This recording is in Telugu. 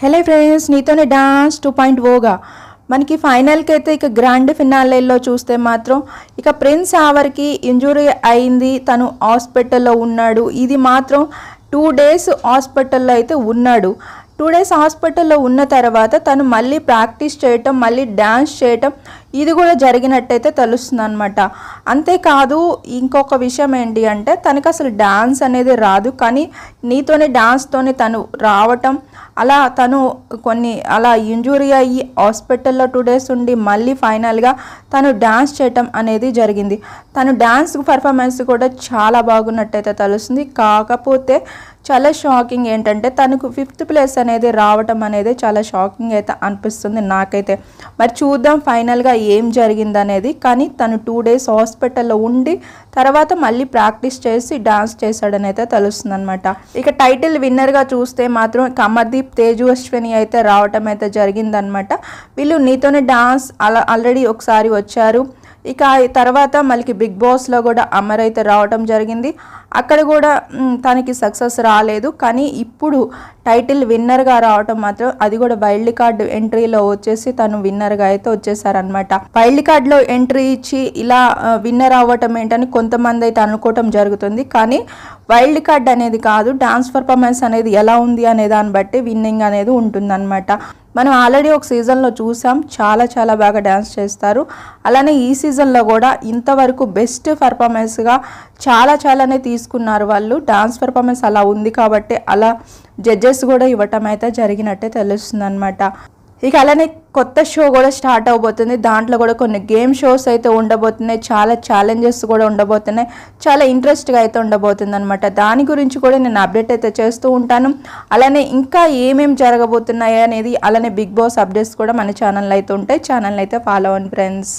హలో ఫ్రెండ్స్, నీతోనే డాన్స్ 2.0గా మనకి ఫైనల్కి అయితే ఇక గ్రాండ్ ఫినాలేలో చూస్తే మాత్రం ఇక ప్రిన్స్ ఆవర్కి ఇంజురీ అయింది, తను హాస్పిటల్లో ఉన్నాడు. ఇది మాత్రం 2 days హాస్పిటల్లో అయితే ఉన్నాడు. 2 days హాస్పిటల్లో ఉన్న తర్వాత తను మళ్ళీ ప్రాక్టీస్ చేయటం, మళ్ళీ డ్యాన్స్ చేయటం ఇది కూడా జరిగినట్టయితే తెలుస్తుంది అనమాట. అంతేకాదు ఇంకొక విషయం ఏంటి అంటే తనకు అసలు డ్యాన్స్ అనేది రాదు, కానీ నీతోనే డాన్స్తోనే తను రావటం, అలా తను అలా ఇంజురీ అయ్యి హాస్పిటల్లో 2 days ఉండి మళ్ళీ ఫైనల్గా తను డ్యాన్స్ చేయటం అనేది జరిగింది. తను డ్యాన్స్ పర్ఫార్మెన్స్ కూడా చాలా బాగున్నట్టయితే తెలుస్తుంది. కాకపోతే చాలా షాకింగ్ ఏంటంటే తనకు 5th place అనేది రావటం అనేది చాలా షాకింగ్ అయితే అనిపిస్తుంది నాకైతే. మరి చూద్దాం ఫైనల్గా ఏం జరిగిందనేది. కానీ తను 2 days హాస్పిటల్లో ఉండి తర్వాత మళ్ళీ ప్రాక్టీస్ చేసి డాన్స్ చేశాడని అయితే తెలుస్తుంది అనమాట. ఇక టైటిల్ విన్నర్గా చూస్తే మాత్రం అమర్దీప్, తేజస్విని అయితే రావటం అయితే జరిగిందనమాట. వీళ్ళు నీతోనే డాన్స్ ఆల్రెడీ ఒకసారి వచ్చారు. ఇక తర్వాత మళ్ళీ బిగ్ బాస్లో కూడా అమర్ అయితే రావటం జరిగింది. అక్కడ కూడా తనకి సక్సెస్ రాలేదు, కానీ ఇప్పుడు టైటిల్ విన్నర్గా రావటం మాత్రం అది కూడా వైల్డ్ కార్డ్ ఎంట్రీలో వచ్చేసి తను విన్నర్గా అయితే వచ్చేసారనమాట. వైల్డ్ కార్డ్లో ఎంట్రీ ఇచ్చి ఇలా విన్నర్ అవ్వటం ఏంటని కొంతమంది అయితే అనుకోవటం జరుగుతుంది. కానీ వైల్డ్ కార్డ్ అనేది కాదు, డాన్స్ పర్ఫార్మెన్స్ అనేది ఎలా ఉంది అనే దాన్ని బట్టి విన్నింగ్ అనేది ఉంటుందన్నమాట. మనం ఆల్రెడీ ఒక సీజన్లో చూసాం, చాలా చాలా బాగా డ్యాన్స్ చేస్తారు. అలానే ఈ సీజన్లో కూడా ఇంతవరకు బెస్ట్ పర్ఫార్మెన్స్గా చాలానే తీసుకున్నారు వాళ్ళు. డాన్స్ పర్ఫార్మెన్స్ అలా ఉంది కాబట్టి అలా జడ్జెస్ కూడా ఇవ్వటం అయితే జరిగినట్టే తెలుస్తుంది అనమాట. ఇక అలానే కొత్త షో కూడా స్టార్ట్ అవబోతుంది. దాంట్లో కూడా కొన్ని గేమ్ షోస్ అయితే ఉండబోతున్నాయి, చాలా ఛాలెంజెస్ కూడా ఉండబోతున్నాయి, చాలా ఇంట్రెస్ట్గా అయితే ఉండబోతుంది అనమాట. దాని గురించి కూడా నేను అప్డేట్ అయితే చేస్తూ ఉంటాను. అలానే ఇంకా ఏమేమి జరగబోతున్నాయి అనేది, అలానే బిగ్ బాస్ అప్డేట్స్ కూడా మన ఛానల్లో అయితే ఉంటాయి. ఛానల్ అయితే ఫాలో అవ్వండి ఫ్రెండ్స్.